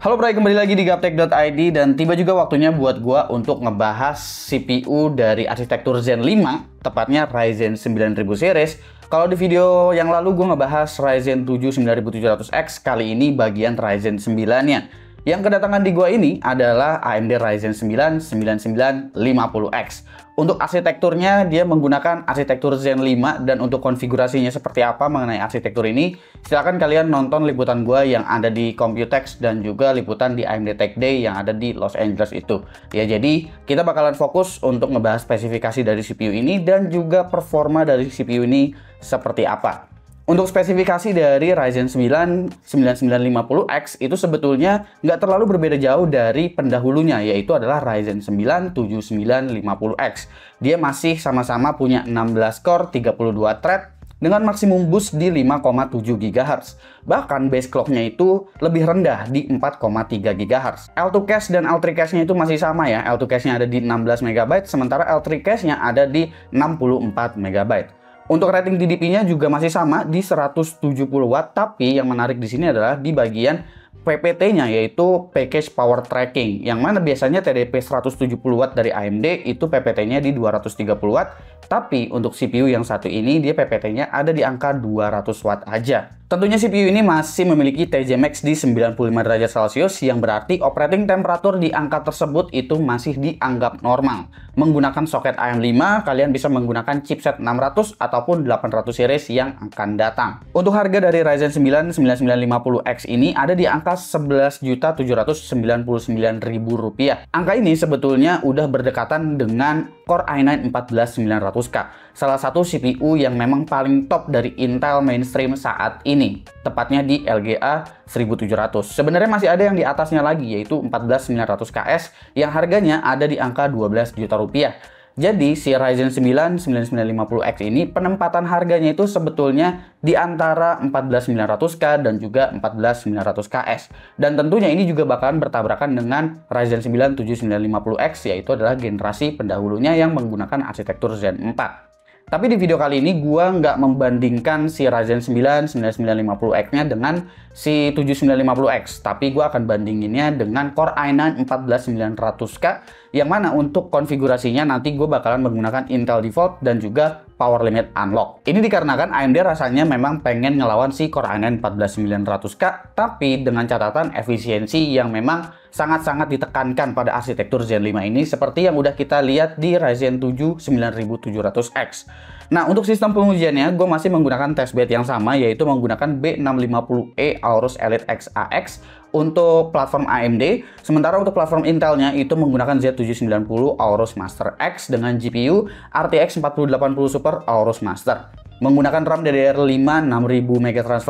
Halo Bray, kembali lagi di Gaptek.id dan tiba juga waktunya buat gua untuk ngebahas CPU dari arsitektur Zen 5, tepatnya Ryzen 9000 series. Kalau di video yang lalu gua ngebahas Ryzen 7 9700X, kali ini bagian Ryzen 9-nya. Yang kedatangan di gua ini adalah AMD Ryzen 9 9950X. Untuk arsitekturnya dia menggunakan arsitektur Zen 5 dan untuk konfigurasinya seperti apa mengenai arsitektur ini, silahkan kalian nonton liputan gua yang ada di Computex dan juga liputan di AMD Tech Day yang ada di Los Angeles itu. Ya, jadi kita bakalan fokus untuk ngebahas spesifikasi dari CPU ini dan juga performa dari CPU ini seperti apa. Untuk spesifikasi dari Ryzen 9 9950X itu sebetulnya nggak terlalu berbeda jauh dari pendahulunya, yaitu adalah Ryzen 9 7950X. Dia masih sama-sama punya 16 core, 32 thread, dengan maksimum boost di 5,7 GHz. Bahkan base clock-nya itu lebih rendah di 4,3 GHz. L2 cache dan L3 cache-nya itu masih sama ya. L2 cache-nya ada di 16 MB, sementara L3 cache-nya ada di 64 MB. Untuk rating TDP-nya juga masih sama di 170 Watt, tapi yang menarik di sini adalah di bagian PPT-nya, yaitu Package Power Tracking, yang mana biasanya TDP 170 Watt dari AMD itu PPT-nya di 230 Watt, tapi untuk CPU yang satu ini dia PPT-nya ada di angka 200 Watt aja. Tentunya CPU ini masih memiliki TJ Max di 95 derajat Celcius, yang berarti operating temperatur di angka tersebut itu masih dianggap normal. Menggunakan soket AM5, kalian bisa menggunakan chipset 600 ataupun 800 series yang akan datang. Untuk harga dari Ryzen 9 9950X ini ada di angka Rp11.799.000. Angka ini sebetulnya udah berdekatan dengan Core i9 14900K, salah satu CPU yang memang paling top dari Intel mainstream saat ini, tepatnya di LGA 1700. Sebenarnya masih ada yang di atasnya lagi, yaitu 14900KS yang harganya ada di angka 12 juta rupiah. Jadi si Ryzen 9 9950X ini penempatan harganya itu sebetulnya di antara 14900K dan juga 14900KS. Dan tentunya ini juga bakalan bertabrakan dengan Ryzen 9 7950X, yaitu adalah generasi pendahulunya yang menggunakan arsitektur Zen 4. Tapi di video kali ini gua nggak membandingkan si Ryzen 9 9950X-nya dengan si 7950X, tapi gua akan bandinginnya dengan Core i9 14900K, yang mana untuk konfigurasinya nanti gue bakalan menggunakan Intel Default dan juga Power Limit Unlock. Ini dikarenakan AMD rasanya memang pengen ngelawan si Core i9 14900K, tapi dengan catatan efisiensi yang memang sangat-sangat ditekankan pada arsitektur Zen 5 ini, seperti yang udah kita lihat di Ryzen 7 9700X. Nah, untuk sistem pengujiannya, gue masih menggunakan testbed yang sama, yaitu menggunakan B650E Aorus Elite X-AX untuk platform AMD. Sementara untuk platform Intelnya itu menggunakan Z790 Aorus Master X dengan GPU RTX 4080 Super Aorus Master. Menggunakan RAM DDR5 6000 MT/s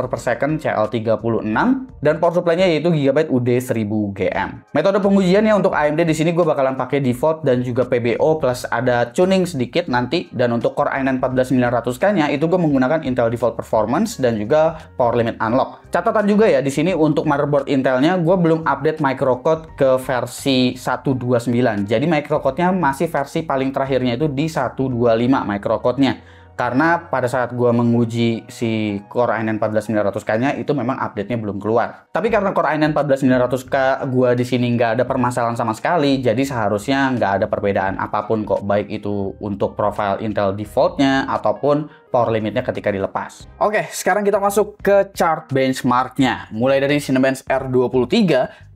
CL36 dan power supply-nya yaitu GB UD1000GM. Metode pengujiannya untuk AMD di sini gue bakalan pakai default dan juga PBO plus ada tuning sedikit nanti, dan untuk Core i9 14900K-nya itu gue menggunakan Intel Default Performance dan juga Power Limit Unlock. Catatan juga ya di sini untuk motherboard Intelnya gue belum update microcode ke versi 129. Jadi microcode-nya masih versi paling terakhirnya itu di 125 microcode-nya. Karena pada saat gua menguji si Core i9 14900K-nya itu memang update-nya belum keluar. Tapi karena Core i9 14900K gua di sini nggak ada permasalahan sama sekali, jadi seharusnya nggak ada perbedaan apapun kok, baik itu untuk profile Intel default-nya ataupun power limitnya ketika dilepas. Oke, sekarang kita masuk ke chart benchmark-nya. Mulai dari Cinebench R23,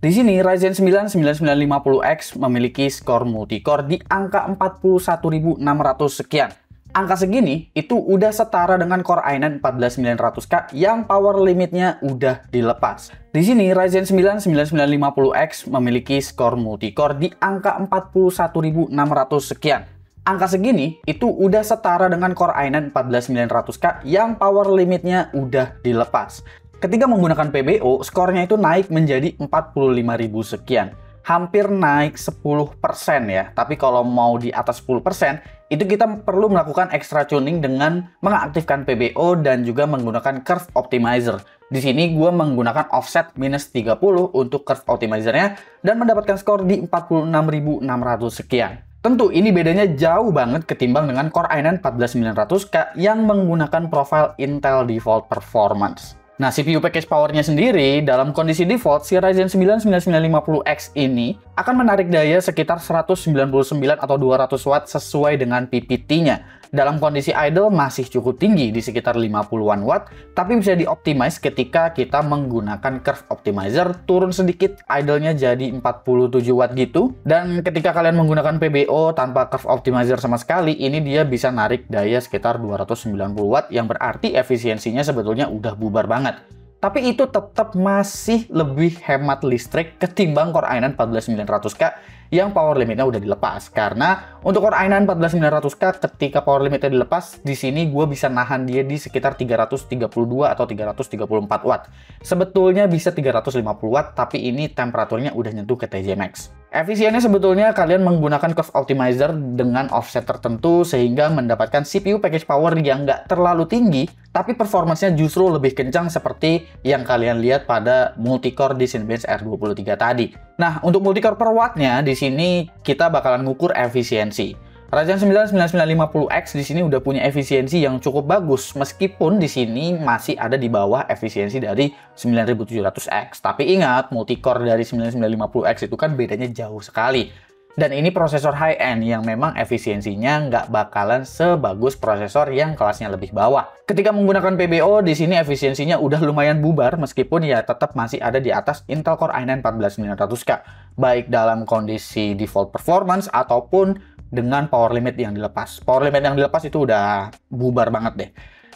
di sini Ryzen 9 9950X memiliki skor multicore di angka 41.600 sekian. Angka segini itu udah setara dengan Core i9 14900K yang power limitnya udah dilepas. Di sini Ryzen 9 9950X memiliki skor multicore di angka 41.600 sekian. Angka segini itu udah setara dengan Core i9 14900K yang power limitnya udah dilepas. Ketika menggunakan PBO, skornya itu naik menjadi 45.000 sekian. Hampir naik 10% ya. Tapi kalau mau di atas 10%, itu kita perlu melakukan extra tuning dengan mengaktifkan PBO dan juga menggunakan Curve Optimizer. Di sini gue menggunakan offset minus 30 untuk Curve Optimizer-nya dan mendapatkan skor di 46.600 sekian. Tentu ini bedanya jauh banget ketimbang dengan Core i9 14900K yang menggunakan profile Intel Default Performance. Nah, CPU package powernya sendiri, dalam kondisi default, si Ryzen 9 9950X ini akan menarik daya sekitar 199 atau 200 watt sesuai dengan PPT-nya. Dalam kondisi idle masih cukup tinggi di sekitar 50-an watt, tapi bisa dioptimize ketika kita menggunakan curve optimizer, turun sedikit idle-nya jadi 47 watt gitu. Dan ketika kalian menggunakan PBO tanpa curve optimizer sama sekali, ini dia bisa narik daya sekitar 290 watt, yang berarti efisiensinya sebetulnya udah bubar banget. Tapi itu tetap masih lebih hemat listrik ketimbang Core i9 14900K yang power limitnya udah dilepas. Karena untuk Core i9 14900K ketika power limitnya dilepas, di sini gue bisa nahan dia di sekitar 332 atau 334 watt. Sebetulnya bisa 350 watt, tapi ini temperaturnya udah nyentuh ke TJ Max. Efisiennya sebetulnya kalian menggunakan curve optimizer dengan offset tertentu sehingga mendapatkan CPU package power yang nggak terlalu tinggi, tapi performanya justru lebih kencang seperti yang kalian lihat pada multicore di Cinebench R23 tadi. Nah, untuk multicore per wattnya di sini kita bakalan ngukur efisiensi. Ryzen 9 9950X di sini udah punya efisiensi yang cukup bagus, meskipun di sini masih ada di bawah efisiensi dari 9700X. Tapi ingat, multicore dari 9950X itu kan bedanya jauh sekali. Dan ini prosesor high-end yang memang efisiensinya nggak bakalan sebagus prosesor yang kelasnya lebih bawah. Ketika menggunakan PBO, di sini efisiensinya udah lumayan bubar, meskipun ya tetap masih ada di atas Intel Core i9 14900K. Baik dalam kondisi default performance ataupun dengan power limit yang dilepas. Power limit yang dilepas itu udah bubar banget deh.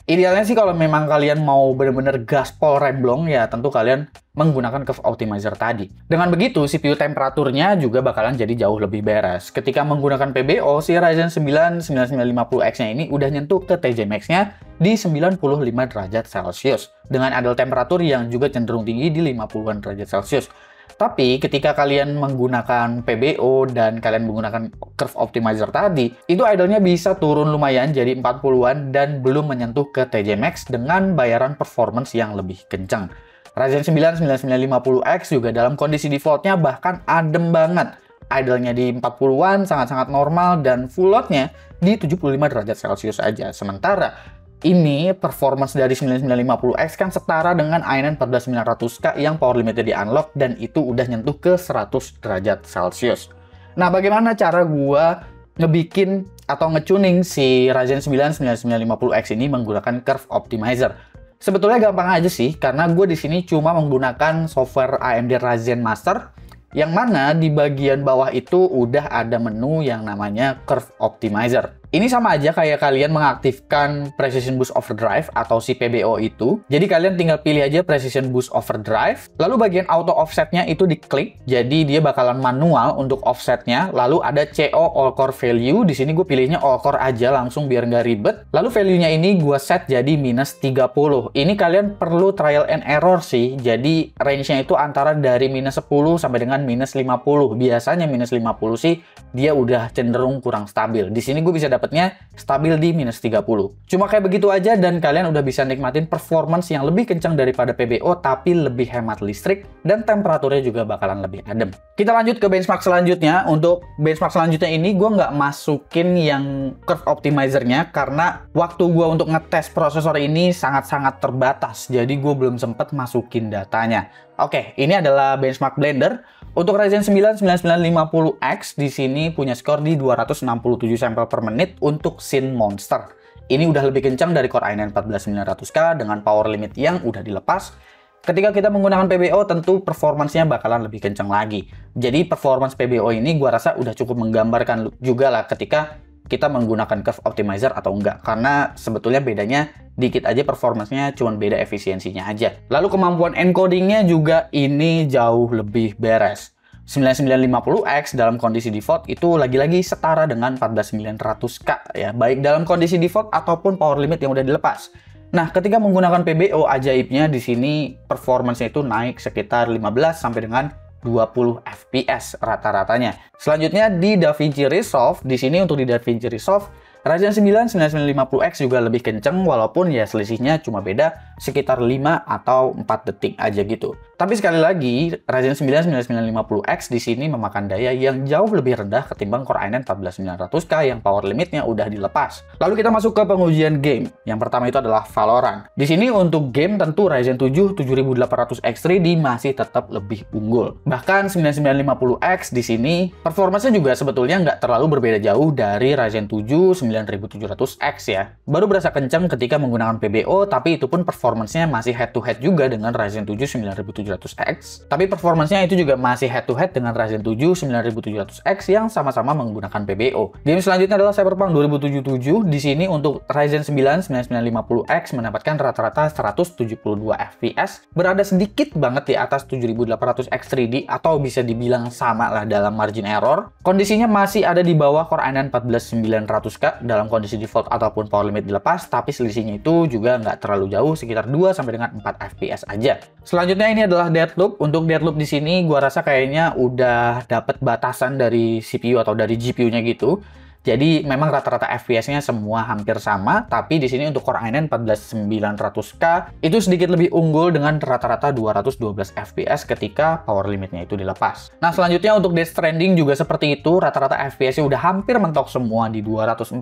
Idealnya sih kalau memang kalian mau bener-bener gaspol remblong, ya tentu kalian menggunakan curve optimizer tadi. Dengan begitu, CPU temperaturnya juga bakalan jadi jauh lebih beres. Ketika menggunakan PBO, si Ryzen 9 9950X-nya ini udah nyentuh ke TJ Max-nya di 95 derajat Celcius. Dengan idle temperatur yang juga cenderung tinggi di 50-an derajat Celcius. Tapi ketika kalian menggunakan PBO dan kalian menggunakan curve optimizer tadi, itu idle-nya bisa turun lumayan jadi 40-an dan belum menyentuh ke TJ Max dengan bayaran performance yang lebih kencang. Ryzen 9 9950X juga dalam kondisi defaultnya bahkan adem banget. Idle-nya di 40-an sangat-sangat normal dan full load-nya di 75 derajat Celcius aja. Sementara ini performance dari 9950X kan setara dengan i9 14900K yang power limitnya di unlock dan itu udah nyentuh ke 100 derajat Celcius. Nah, bagaimana cara gua ngebikin atau ngetuning si Ryzen 9 9950X ini menggunakan curve optimizer? Sebetulnya gampang aja sih, karena gue di sini cuma menggunakan software AMD Ryzen Master, yang mana di bagian bawah itu udah ada menu yang namanya curve optimizer. Ini sama aja kayak kalian mengaktifkan Precision Boost Overdrive atau si PBO itu. Jadi kalian tinggal pilih aja Precision Boost Overdrive, lalu bagian auto offsetnya itu diklik. Jadi dia bakalan manual untuk offsetnya. Lalu ada CO All Core Value. Di sini gue pilihnya All Core aja langsung biar nggak ribet. Lalu value-nya ini gue set jadi minus 30. Ini kalian perlu trial and error sih. Jadi range-nya itu antara dari minus 10 sampai dengan minus 50. Biasanya minus 50 sih dia udah cenderung kurang stabil. Di sini gue bisa dapatnya stabil di minus 30. Cuma kayak begitu aja dan kalian udah bisa nikmatin performance yang lebih kencang daripada PBO tapi lebih hemat listrik dan temperaturnya juga bakalan lebih adem. Kita lanjut ke benchmark selanjutnya. Untuk benchmark selanjutnya ini gue nggak masukin yang curve optimizernya karena waktu gue untuk ngetes prosesor ini sangat-sangat terbatas. Jadi gue belum sempet masukin datanya. Oke, ini adalah benchmark Blender. Untuk Ryzen 9 9950X di sini punya skor di 267 sampel per menit untuk Scene Monster. Ini udah lebih kencang dari Core i9 14900K dengan power limit yang udah dilepas. Ketika kita menggunakan PBO tentu performance-nya bakalan lebih kencang lagi. Jadi performance PBO ini gua rasa udah cukup menggambarkan juga lah ketika kita menggunakan curve optimizer atau enggak, karena sebetulnya bedanya dikit aja, performance-nya cuma beda efisiensinya aja. Lalu kemampuan encoding-nya juga ini jauh lebih beres. 9950X dalam kondisi default itu lagi-lagi setara dengan 14900K ya, baik dalam kondisi default ataupun power limit yang udah dilepas. Nah, ketika menggunakan PBO, ajaibnya di sini performance-nya itu naik sekitar 15 sampai dengan 20 fps rata-ratanya. Selanjutnya di DaVinci Resolve, di sini untuk di DaVinci Resolve Ryzen 9 9950X juga lebih kenceng, walaupun ya selisihnya cuma beda sekitar 5 atau 4 detik aja gitu. Tapi sekali lagi, Ryzen 9 9950X di sini memakan daya yang jauh lebih rendah ketimbang Core i9 14900K yang power limitnya udah dilepas. Lalu kita masuk ke pengujian game. Yang pertama itu adalah Valorant. Di sini untuk game tentu Ryzen 7 7800X3D masih tetap lebih unggul. Bahkan 9950X di sini performanya juga sebetulnya nggak terlalu berbeda jauh dari Ryzen 7 9700X ya. Baru berasa kencang ketika menggunakan PBO, tapi itu pun performanya masih head to head juga dengan Ryzen 7 9700X. Tapi performanya itu juga masih head to head dengan Ryzen 7 9700X yang sama-sama menggunakan PBO. Game selanjutnya adalah Cyberpunk 2077. Di sini untuk Ryzen 9 9950X mendapatkan rata-rata 172 FPS, berada sedikit banget di atas 7800X3D atau bisa dibilang sama lah dalam margin error. Kondisinya masih ada di bawah Core i9 14900K dalam kondisi default ataupun power limit dilepas, tapi selisihnya itu juga nggak terlalu jauh, sekitar 2 sampai dengan 4 FPS aja. Selanjutnya ini adalah Deathloop. Untuk Deathloop di sini gua rasa kayaknya udah dapat batasan dari CPU atau dari GPU-nya gitu. Jadi memang rata-rata FPS-nya semua hampir sama, tapi di sini untuk Core i9 14900K itu sedikit lebih unggul dengan rata-rata 212 FPS ketika power limitnya itu dilepas. Nah, selanjutnya untuk Death Stranding juga seperti itu, rata-rata FPS-nya udah hampir mentok semua di 240.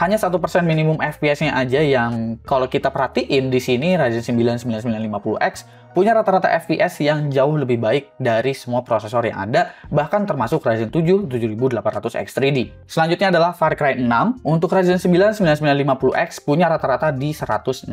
Hanya 1% minimum FPS-nya aja yang kalau kita perhatiin di sini Ryzen 9 9950X punya rata-rata FPS yang jauh lebih baik dari semua prosesor yang ada, bahkan termasuk Ryzen 7 7800X3D. Selanjutnya adalah Far Cry 6. Untuk Ryzen 9 9950X punya rata-rata di 168.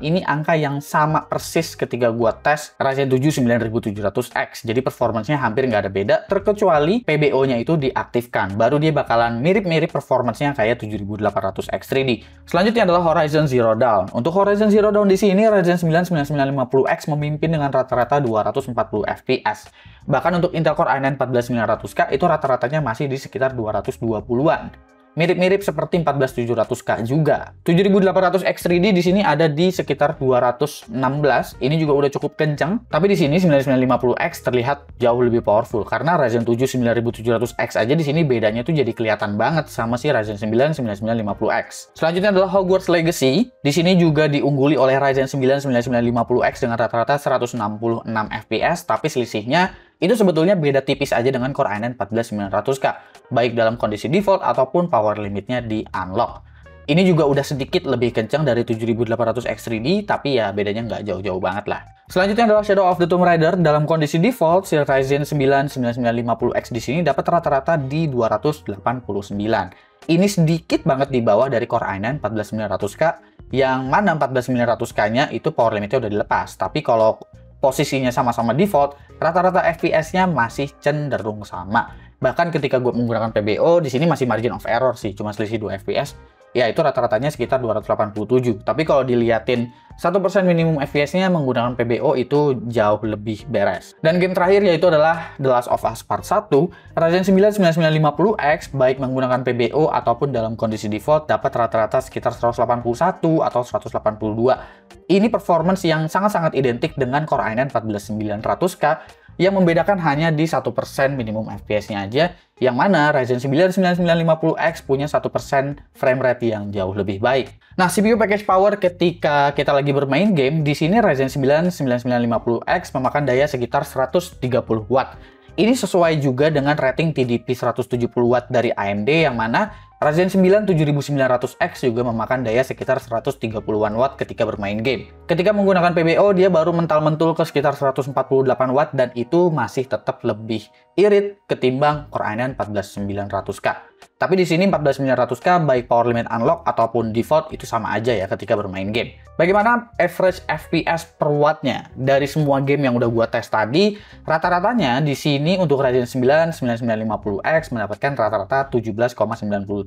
Ini angka yang sama persis ketika gua tes Ryzen 7 9700X. Jadi performanya hampir nggak ada beda, terkecuali PBO-nya itu diaktifkan. Baru dia bakalan mirip-mirip performanya kayak 7800X3D. Selanjutnya adalah Horizon Zero Dawn. Untuk Horizon Zero Dawn di sini Ryzen 9 9950X memimpin dengan rata-rata 240 FPS. Bahkan untuk Intel Core i9 14900K itu rata-ratanya masih di sekitar 220-an. Mirip-mirip seperti 14700K juga. 7800X3D di sini ada di sekitar 216. Ini juga udah cukup kencang. Tapi di sini 9950X terlihat jauh lebih powerful karena Ryzen 7 9700X aja di sini bedanya tuh jadi kelihatan banget sama si Ryzen 9 9950X. Selanjutnya adalah Hogwarts Legacy. Di sini juga diungguli oleh Ryzen 9 9950X dengan rata-rata 166 FPS, tapi selisihnya itu sebetulnya beda tipis aja dengan Core i9 14900K, baik dalam kondisi default ataupun power limitnya di unlock. Ini juga udah sedikit lebih kencang dari 7800X3D, tapi ya bedanya nggak jauh-jauh banget lah. Selanjutnya adalah Shadow of the Tomb Raider. Dalam kondisi default, si Ryzen 9 9950X di sini dapat rata-rata di 289. Ini sedikit banget di bawah dari Core i9 14900K, yang mana 14900K-nya itu power limitnya udah dilepas. Tapi kalau posisinya sama-sama default, rata-rata FPS-nya masih cenderung sama. Bahkan ketika gue menggunakan PBO, di sini masih margin of error sih, cuma selisih 2 FPS. Ya, itu rata-ratanya sekitar 287. Tapi kalau diliatin 1% minimum FPS-nya menggunakan PBO itu jauh lebih beres. Dan game terakhir yaitu adalah The Last of Us Part 1. Ryzen 9 9950X baik menggunakan PBO ataupun dalam kondisi default dapat rata-rata sekitar 181 atau 182. Ini performance yang sangat-sangat identik dengan Core i9 14900K, yang membedakan hanya di 1% minimum FPS-nya aja, yang mana Ryzen 9 9950X punya 1% frame rate yang jauh lebih baik. Nah, CPU package power ketika kita lagi bermain game, di sini Ryzen 9 9950X memakan daya sekitar 130 watt. Ini sesuai juga dengan rating TDP 170 watt dari AMD, yang mana Ryzen 9 7900X juga memakan daya sekitar 130-an watt ketika bermain game. Ketika menggunakan PBO, dia baru mental-mentul ke sekitar 148 watt dan itu masih tetap lebih irit ketimbang Core i9 14900K. Tapi di sini 14900K baik power limit unlock ataupun default itu sama aja ya ketika bermain game. Bagaimana average FPS per wattnya? Dari semua game yang udah gua tes tadi, rata-ratanya di sini untuk Ryzen 9 9950X mendapatkan rata-rata 17,93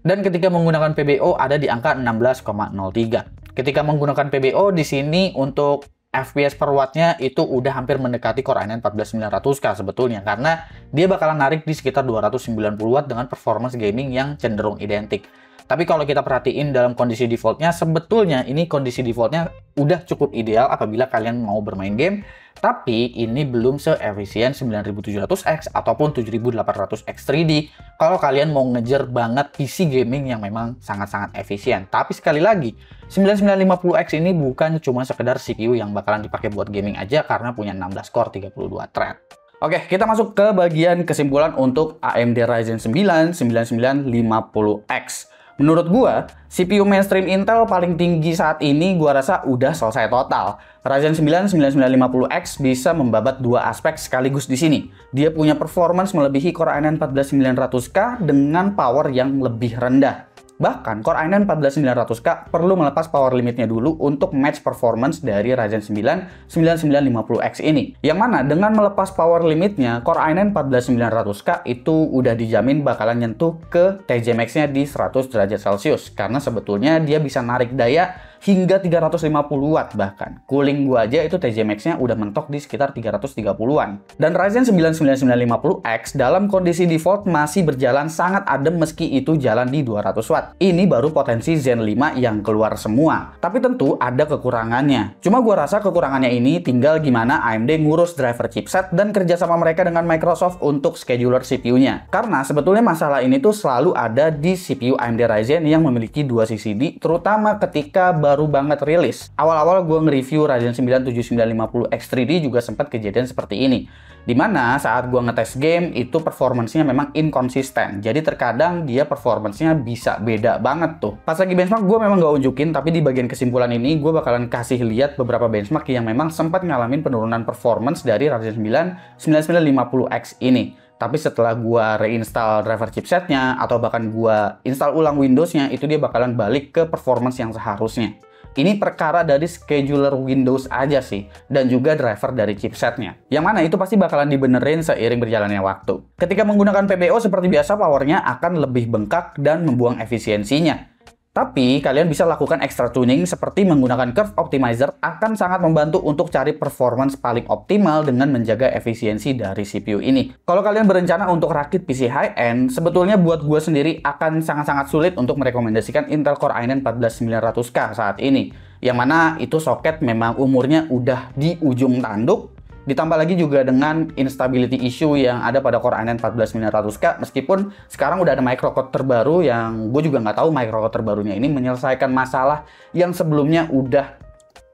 dan ketika menggunakan PBO ada di angka 16,03. Ketika menggunakan PBO di sini untuk FPS per wattnya itu udah hampir mendekati Core i9 14900K sebetulnya, karena dia bakalan narik di sekitar 290 watt dengan performance gaming yang cenderung identik. Tapi kalau kita perhatiin dalam kondisi defaultnya, sebetulnya ini kondisi defaultnya udah cukup ideal apabila kalian mau bermain game. Tapi ini belum se-efisien 9700X ataupun 7800X 3D kalau kalian mau ngejar banget PC gaming yang memang sangat-sangat efisien. Tapi sekali lagi, 9950X ini bukan cuma sekedar CPU yang bakalan dipakai buat gaming aja karena punya 16 core 32 thread. Oke, kita masuk ke bagian kesimpulan untuk AMD Ryzen 9 9950X. Menurut gua, CPU mainstream Intel paling tinggi saat ini gua rasa udah selesai total. Ryzen 9 9950X bisa membabat dua aspek sekaligus di sini. Dia punya performance melebihi Core i9 14900K dengan power yang lebih rendah. Bahkan Core i9 14900K perlu melepas power limitnya dulu untuk match performance dari Ryzen 9 9950X ini. Yang mana dengan melepas power limitnya, Core i9 14900K itu udah dijamin bakalan nyentuh ke TJ Max-nya di 100 derajat Celcius. Karena sebetulnya dia bisa narik daya hingga 350 watt bahkan. Cooling gua aja itu TJ Max-nya udah mentok di sekitar 330-an. Dan Ryzen 9 9950X dalam kondisi default masih berjalan sangat adem meski itu jalan di 200 watt. Ini baru potensi Zen 5 yang keluar semua. Tapi tentu ada kekurangannya. Cuma gua rasa kekurangannya ini tinggal gimana AMD ngurus driver chipset dan kerjasama mereka dengan Microsoft untuk scheduler CPU-nya. Karena sebetulnya masalah ini tuh selalu ada di CPU AMD Ryzen yang memiliki dua CCD, terutama ketika baru banget rilis. Awal-awal gue nge-review Ryzen 9 7950X 3D juga sempat kejadian seperti ini. Dimana saat gue ngetes game, itu performance-nya memang inkonsisten. Jadi terkadang dia performance-nya bisa beda banget tuh. Pas lagi benchmark, gue memang gak unjukin, tapi di bagian kesimpulan ini, gue bakalan kasih lihat beberapa benchmark yang memang sempat ngalamin penurunan performance dari Ryzen 9 9950X ini. Tapi setelah gua reinstall driver chipsetnya atau bahkan gua install ulang Windows-nya, itu dia bakalan balik ke performance yang seharusnya. Ini perkara dari scheduler Windows aja sih, dan juga driver dari chipsetnya. Yang mana itu pasti bakalan dibenerin seiring berjalannya waktu. Ketika menggunakan PBO seperti biasa, powernya akan lebih bengkak dan membuang efisiensinya. Tapi, kalian bisa lakukan extra tuning seperti menggunakan Curve Optimizer akan sangat membantu untuk cari performance paling optimal dengan menjaga efisiensi dari CPU ini. Kalau kalian berencana untuk rakit PC high-end, sebetulnya buat gue sendiri akan sangat-sangat sulit untuk merekomendasikan Intel Core i9 14900K saat ini. Yang mana itu soket memang umurnya udah di ujung tanduk. Ditambah lagi juga dengan instability issue yang ada pada Core i9 14900K, meskipun sekarang udah ada microcode terbaru yang gue juga nggak tahu microcode terbarunya ini menyelesaikan masalah yang sebelumnya udah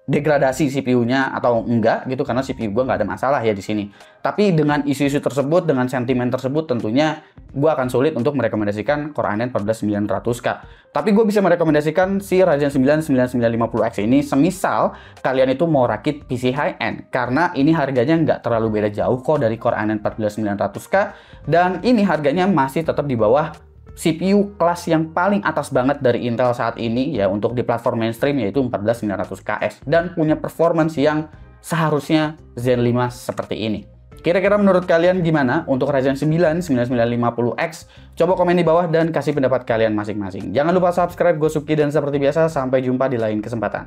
degradasi CPU-nya atau enggak gitu, karena CPU gue nggak ada masalah ya di sini. Tapi dengan isu-isu tersebut, dengan sentimen tersebut, tentunya gue akan sulit untuk merekomendasikan Core i9 14900K. Tapi gue bisa merekomendasikan si Ryzen 9 9950X ini semisal kalian itu mau rakit PC high-end, karena ini harganya nggak terlalu beda jauh kok dari Core i9 14900K, dan ini harganya masih tetap di bawah CPU kelas yang paling atas banget dari Intel saat ini ya untuk di platform mainstream, yaitu 14900KS, dan punya performance yang seharusnya Zen 5 seperti ini. Kira-kira menurut kalian gimana untuk Ryzen 9 9950X? Coba komen di bawah dan kasih pendapat kalian masing-masing. Jangan lupa subscribe, gue Suki, dan seperti biasa sampai jumpa di lain kesempatan.